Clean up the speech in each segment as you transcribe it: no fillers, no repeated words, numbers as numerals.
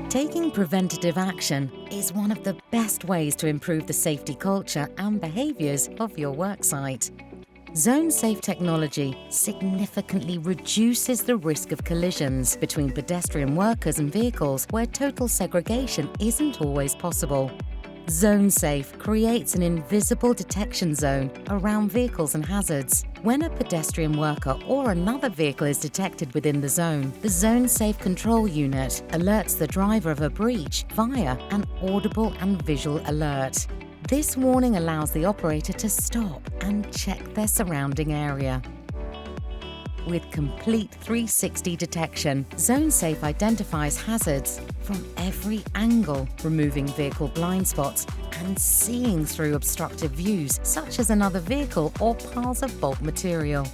Taking preventative action is one of the best ways to improve the safety culture and behaviours of your worksite. ZoneSafe technology significantly reduces the risk of collisions between pedestrian workers and vehicles where total segregation isn't always possible. ZoneSafe creates an invisible detection zone around vehicles and hazards. When a pedestrian worker or another vehicle is detected within the zone, the ZoneSafe control unit alerts the driver of a breach via an audible and visual alert. This warning allows the operator to stop and check their surrounding area. With complete 360 detection, ZoneSafe identifies hazards from every angle, removing vehicle blind spots and seeing through obstructive views such as another vehicle or piles of bulk material.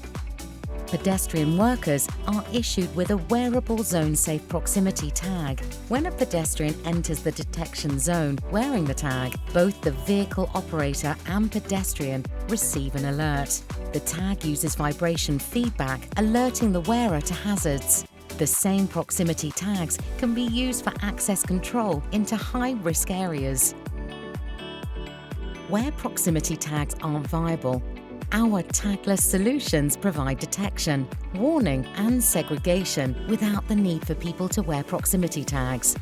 Pedestrian workers are issued with a wearable ZoneSafe proximity tag. When a pedestrian enters the detection zone wearing the tag, both the vehicle operator and pedestrian receive an alert. The tag uses vibration feedback, alerting the wearer to hazards. The same proximity tags can be used for access control into high-risk areas. Where proximity tags aren't viable, our tagless solutions provide detection, warning and segregation without the need for people to wear proximity tags.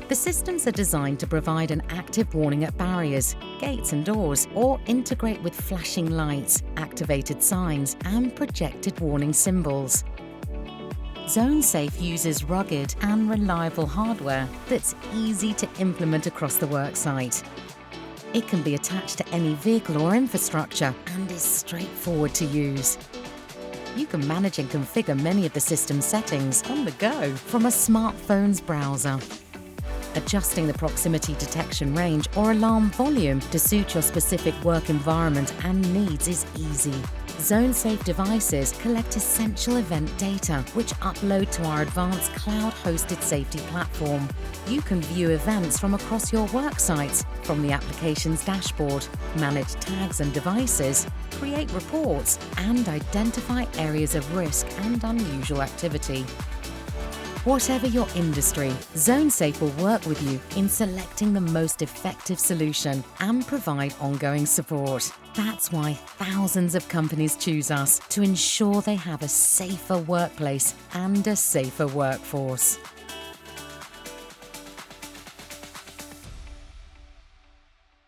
The systems are designed to provide an active warning at barriers, gates and doors, or integrate with flashing lights, activated signs and projected warning symbols. ZoneSafe uses rugged and reliable hardware that's easy to implement across the worksite. It can be attached to any vehicle or infrastructure and is straightforward to use. You can manage and configure many of the system's settings on the go from a smartphone's browser. Adjusting the proximity detection range or alarm volume to suit your specific work environment and needs is easy. ZoneSafe devices collect essential event data, which upload to our advanced cloud-hosted safety platform. You can view events from across your work sites, from the application's dashboard, manage tags and devices, create reports, and identify areas of risk and unusual activity. Whatever your industry, ZoneSafe will work with you in selecting the most effective solution and provide ongoing support. That's why thousands of companies choose us to ensure they have a safer workplace and a safer workforce.